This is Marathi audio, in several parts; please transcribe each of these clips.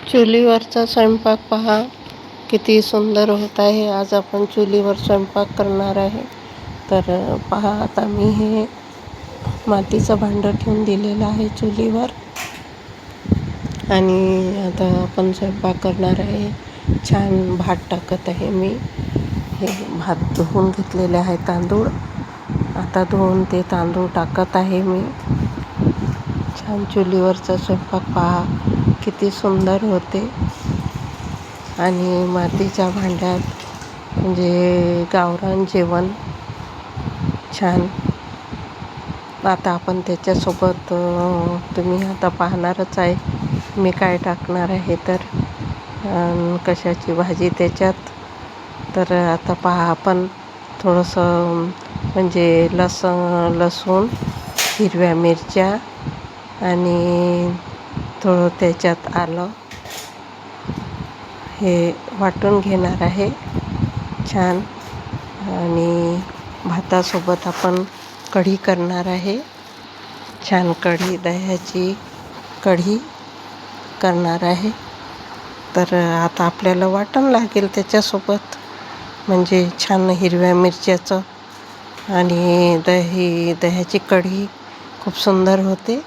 चुलीवरचा स्वयंपाक पहा किती सुंदर होत आहे. आज आपण चुलीवर स्वयंपाक करणार आहे. तर पहा, आता मी हे मातीचं भांडं ठेवून दिलेलं आहे चुलीवर आणि आता आपण स्वयंपाक करणार आहे. छान भात टाकत आहे मी. हे भात धुवून घेतलेले आहे तांदूळ. आता धुवून ते तांदूळ टाकत आहे मी. छान चुलीवरचा स्वयंपाक पहा किती सुंदर होते. आणि मातीच्या भांड्यात म्हणजे गावरान जेवण छान. आता आपण त्याच्यासोबत तुम्ही आता पाहणारच आहे मी काय टाकणार आहे, तर कशाची भाजी त्याच्यात. तर आता पहा, आपण थोडंसं म्हणजे लसूण, हिरव्या मिरच्या आणि थोडं त्याच्यात आलं हे वाटून घेणार आहे छान. आणि भातासोबत आपण कढी करणार आहे. छान कढी, दह्याची कढी करणार आहे. तर आता आपल्याला वाटण लागेल त्याच्यासोबत, म्हणजे छान हिरव्या मिरच्याचं आणि दह्याची कढी खूप सुंदर होते.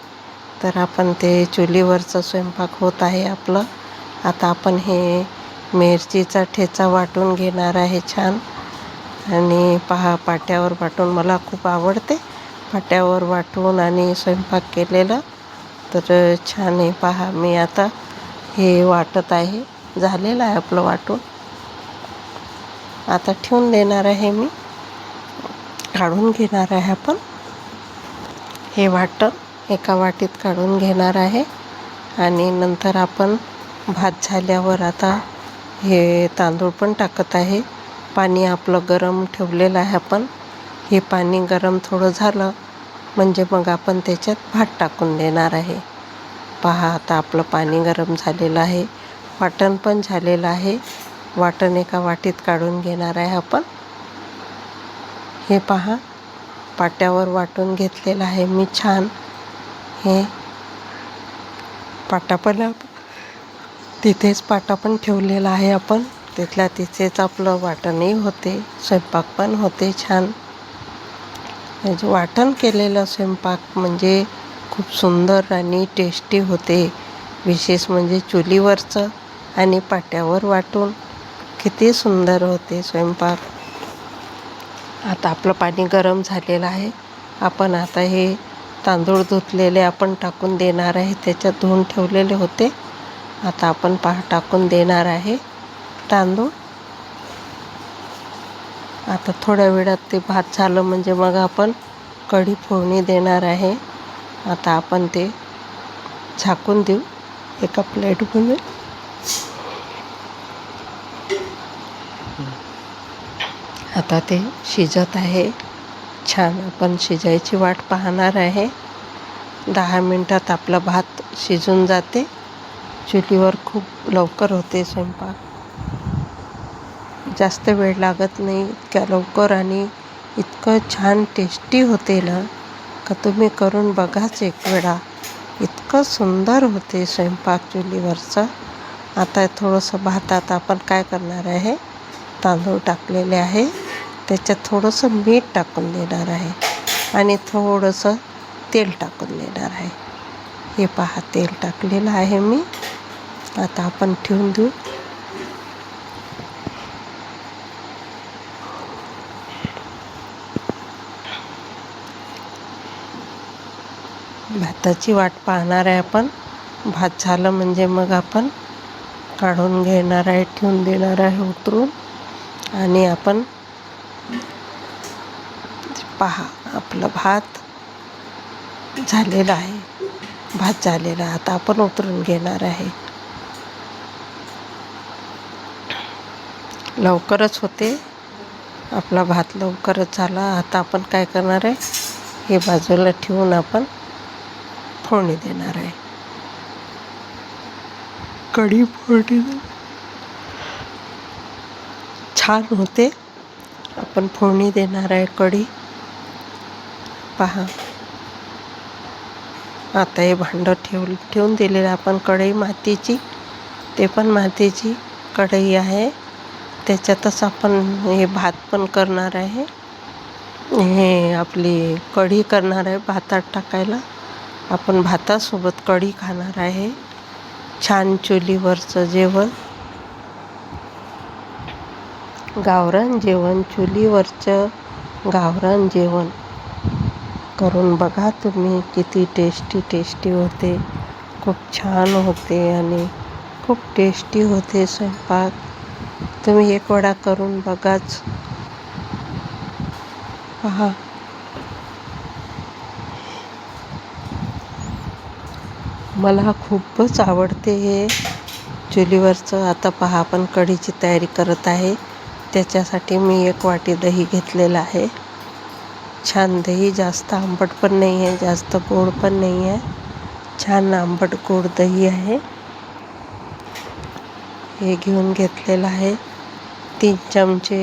तर आपण ते चुलीवरचं स्वयंपाक होत आहे आपलं. आता आपण हे मिरचीचा ठेचा वाटून घेणार आहे छान. आणि पहा, पाट्यावर वाटून मला खूप आवडते पाट्यावर वाटून आणि स्वयंपाक केलेलं. तर छान आहे पहा. मी आता हे वाटत आहे. झालेलं आहे आपलं वाटून. आता ठेवून देणार आहे मी. काढून घेणार आहे आपण हे वाटण एका वाटीत काढून घेणार आहे. आणि नंतर आपण भात झाल्यावर आता हे तांदूळ पण टाकत आहे. पाणी आपलं गरम ठेवलेलं आहे आपण. हे पाणी गरम थोडं झालं म्हणजे मग आपण त्याच्यात भात टाकून देणार आहे. पहा, आता आपलं पाणी गरम झालेलं आहे. वाटण पण झालेलं आहे. वाटण एका वाटीत काढून घेणार आहे आपण. हे पहा, पाट्यावर वाटून घेतलेलं आहे मी छान. हे पाटा पण तिथेच पाटा पण ठेवलेला आहे आपण. तिथल्या तिथेच आपलं वाटणही होते, स्वयंपाक पण होते छान. हे जे वाटण केलेलं स्वयंपाक म्हणजे खूप सुंदर आणि टेस्टी होते. विशेष म्हणजे चुलीवरचं आणि पाट्यावर वाटून किती सुंदर होते स्वयंपाक. आता आपलं पाणी गरम झालेलं आहे. आपण आता हे तांदूळ धुतलेले आपण टाकून देणार आहे. त्याच्यात धुवून ठेवलेले होते. आता आपण टाकून देणार आहे तांदूळ. आता थोड्या वेळात ते भात झालं म्हणजे मग आपण कढी फोडणी देणार आहे. आता आपण ते झाकून देऊ एका प्लेटमध्ये. आता ते शिजत आहे छान. आपण शिजायची वाट पाहणार आहे. 10 मिनटात आपला भात शिजून जाते. चुलीवर खूप लवकर होते स्वयंपाक. जास्त वेळ लागत नाही इतक्या लवकर. आणि इतकं छान टेस्टी होते ना का तुम्ही करून बघाच एक वेळा. इतकं सुंदर होते स्वयंपाक चुलीवरचा. आता थोडंसं भातात आपण काय करणार आहे, तांदूळ टाकलेले आहे त्याच्यात थोडंसं मीठ टाकून देणार आहे आणि थोडंसं तेल टाकून देणार आहे. हे पहा, तेल टाकलेलं आहे मी. आता आपण ठेवून देऊ. भाताची वाट पाहणार आहे आपण. भात झालं म्हणजे मग आपण काढून घेणार आहे, ठेवून देणार आहे उतरून. आणि आपण पहा, आपलं भात झालेलं आहे. भात झालेला आता आपण उतरून घेणार आहे. लवकरच होते आपला भात, लवकरच झाला. आता आपण काय करणार आहे, हे बाजूला ठेवून आपण फोडणी देणार आहे. कढी फोडणी छान होते. आपण फोडणी देणार आहे कढी. पहा, आता हे भांडं ठेवून दिलेलं आपण कढई मातीची ते पण मातीची कढई आहे. त्याच्यातच आपण हे भात पण करणार आहे. हे आपली कढी करणार आहे भातात टाकायला. आपण भातासोबत कढी खाणार आहे. छान चुलीवरचं जेवण, गावरान जेवण, चुलीवरचं गावरान जेवण करून बघा तुम्ही. किती टेस्टी होते, खूप छान होते आणि खूप टेस्टी होते स्वयंपाक. तुम्ही एक वेळा करून बघाच. पहा, मला खूपच आवडते हे चुलीवरचं. आता पहा, आपण कढीची तयारी करत आहे. त्याच्यासाठी मी 1 वाटी दही घेतलेलं आहे. छान दही, जास्त आंबट पण नाही आहे, जास्त गोड पण नाही आहे. छान आंबट गोड दही आहे. हे घेऊन घेतलेलं आहे. 3 चमचे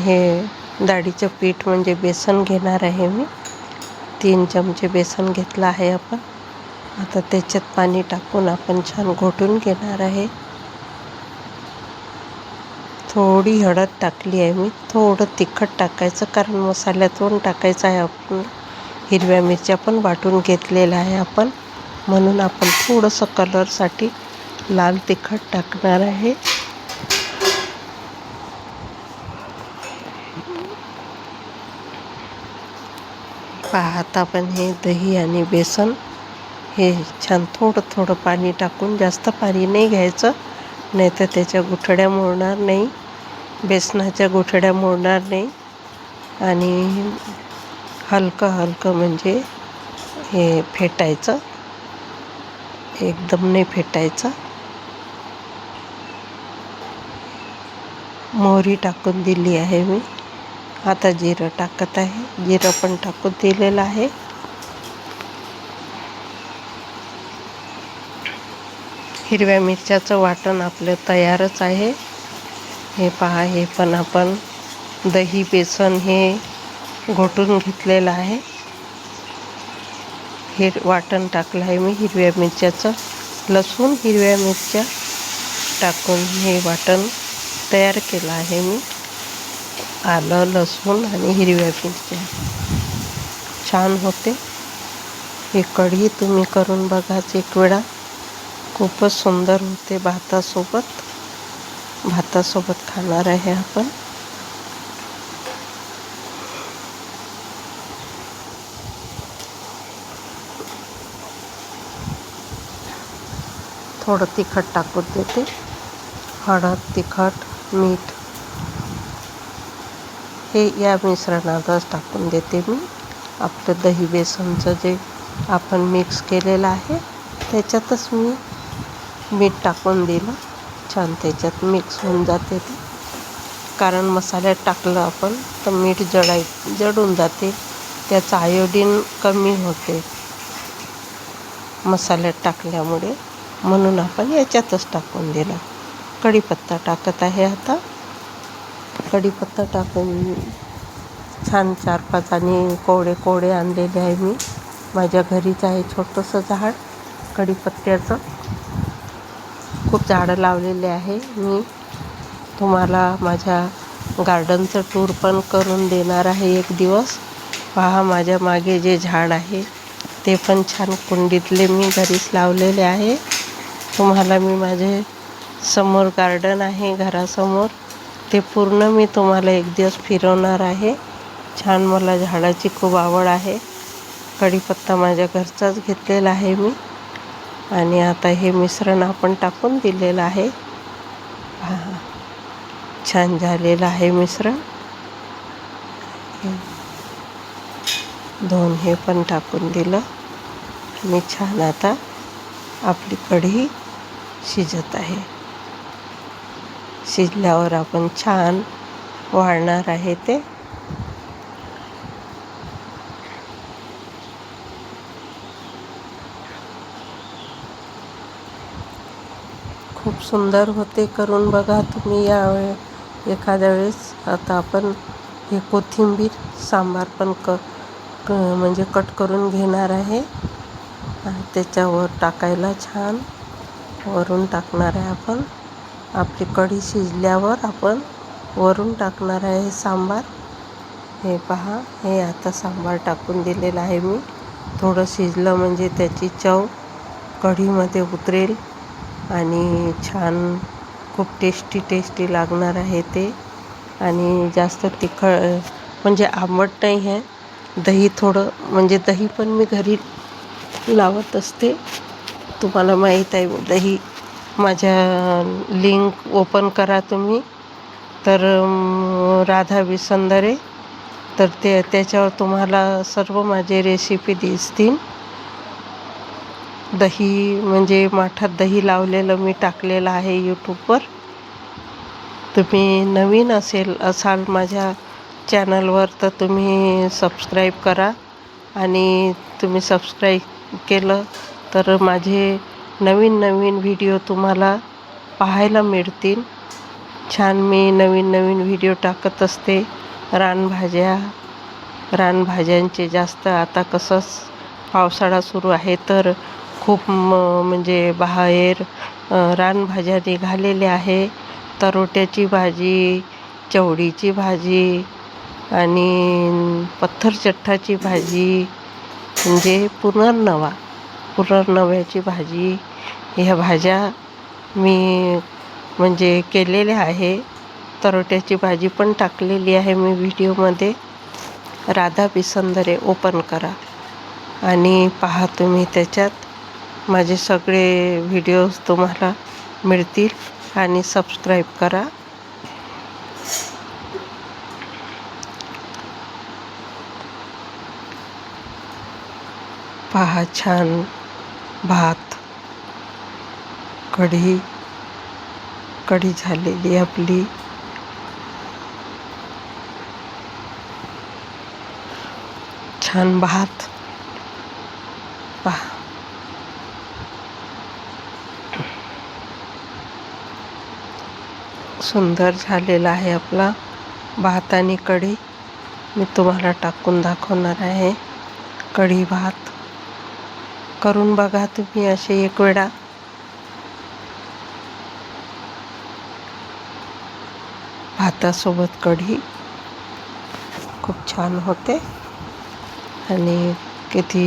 हे डाळीचं पीठ म्हणजे बेसन घेणार आहे मी. 3 चमचे बेसन घेतलं आहे आपण. आता त्याच्यात पाणी टाकून आपण छान घोटून घेणार आहे. थोडी हळद टाकली आहे मी. थोडं तिखट टाकायचं, कारण मसाल्यातून टाकायचं आहे आपण. हिरव्या मिरच्या पण वाटून घेतलेल्या आहे आपण, म्हणून आपण थोडंसं कलरसाठी लाल तिखट टाकणार आहे. पहा, आता आपण हे दही आणि बेसन हे छान थोडं पाणी टाकून, जास्त पाणी नाही घ्यायचं, नाही तर त्याच्या गुठळ्या मोडणार नाही, बेसनाच्या गुठळ्या मोडणार नाही. आणि हलकं म्हणजे हे फेटायचं, एकदम नाही फेटायचं. मोहरी टाकून दिली आहे मी. आता जिरं टाकत आहे. जिरं पण टाकून दिलेलं आहे. हिरव्या मिरच्याचं वाटण आपलं तयारच आहे. हे पहा, हे पण आपण दही बेसन हे घोटून घेतलेलं आहे. हे वाटण टाकलं आहे मी हिरव्या मिरच्याचं. लसूण, हिरव्या मिरच्या टाकून हे वाटण तयार केलं आहे मी. आलं, लसूण आणि हिरव्या मिरच्या. छान होते ही कढी. तुम्ही करून बघाच एक वेळा. खूपच सुंदर होते. भातासोबत खाणार आहे आपण. थोडं तिखट टाकून देते. हळद, तिखट, मीठ हे या मिश्रणातच टाकून देते मी. आपलं दही बेसनचं जे आपण मिक्स केलेलं आहे त्याच्यातच मी मीठ टाकून दिलं. छान त्याच्यात मिक्स होऊन जाते ते, कारण मसाल्यात टाकलं आपण तर मीठ जळून जाते. त्याचं आयोडीन कमी होते मसाल्यात टाकल्यामुळे, म्हणून आपण याच्यातच टाकून दिलं. कढीपत्ता टाकत आहे आता. कढीपत्ता टाकून छान 4-5 आणि कोवडे आणलेले आहे मी. माझ्या घरीच आहे छोटंसं झाड कढीपत्त्याचं. खूप झाडं लावलेले आहे मी. तुम्हाला माझ्या गार्डनचं टूर पण करून देणार आहे एक दिवस. पहा, माझ्या मागे जे झाड आहे ते पण छान कुंडीतले मी घरीच लावलेले आहे. तुम्हाला मी माझे समोर गार्डन आहे घरासमोर, ते पूर्ण मी तुम्हाला एक दिवस फिरवणार आहे. छान, मला झाडाची खूप आवड आहे. कढीपत्ता माझ्या घरचाच घेतलेला आहे मी. आणि आता हे मिश्रण आपण टाकून दिलेलं आहे. छान झालेलं आहे मिश्रण. दोन हे पण टाकून दिलं आणि छान आता आपली कढी शिजत आहे. शिजल्यावर आपण छान वाढणार आहे ते. खूप सुंदर होते. करून बघा तुम्ही एखाद्या वेळेस. आता आपण हे कोथिंबीर सांबार पण म्हणजे कट करून घेणार आहे त्याच्यावर टाकायला छान. वरून टाकणार आहे आपण. आपली कढी शिजल्यावर आपण वरून टाकणार आहे सांबार. हे पहा, हे आता सांबार टाकून दिलेलं आहे मी. थोडं शिजलं म्हणजे त्याची चव कढीमध्ये उतरेल आणि छान खूप टेस्टी लागणार आहे ते. आणि जास्त तिखट म्हणजे आंबट नाही आहे. दही थोडं म्हणजे दही पण मी घरी लावत असते. तुम्हाला माहीत आहे दही. माझ्या लिंक ओपन करा तुम्ही तर राधा बिसंदरे, तर त्याच्यावर तुम्हाला सर्व माझे रेसिपी दिसतील. दही म्हणजे माठात दही लावलेलं मी टाकलेलं आहे यूट्यूबवर. तुम्ही नवीन असाल माझ्या चॅनलवर तर तुम्ही सबस्क्राईब करा. आणि तुम्ही सबस्क्राईब केलं तर माझे नवीन व्हिडिओ तुम्हाला पाहायला मिळतील. छान मी नवीन व्हिडिओ टाकत असते. रानभाज्यांचे जास्त आता कसं पावसाळा सुरू आहे तर खूप म्हणजे बाहेर रानभाज्या निघालेल्या आहे. तरोट्याची भाजी, चवळीची भाजी आणि पत्थरचट्टाची भाजी म्हणजे पुनर्नव्याची भाजी, ह्या भाज्या मी म्हणजे केलेल्या आहे. तरोट्याची भाजी पण टाकलेली आहे मी व्हिडिओमध्ये. राधा बिसंदरे ओपन करा आणि पहा तुम्ही. त्याच्यात माझे सगळे व्हिडिओज तुम्हाला मिळतील आणि सबस्क्राईब करा. पहा छान भात, कढी झालेली आपली. छान भात पहा. सुंदर झालेला आहे आपला भात आणि कढी. मी तुम्हाला टाकून दाखवणार आहे. कढी भात करून बघा तुम्ही असे एक वेळा. भातासोबत कढी खूप छान होते आणि किती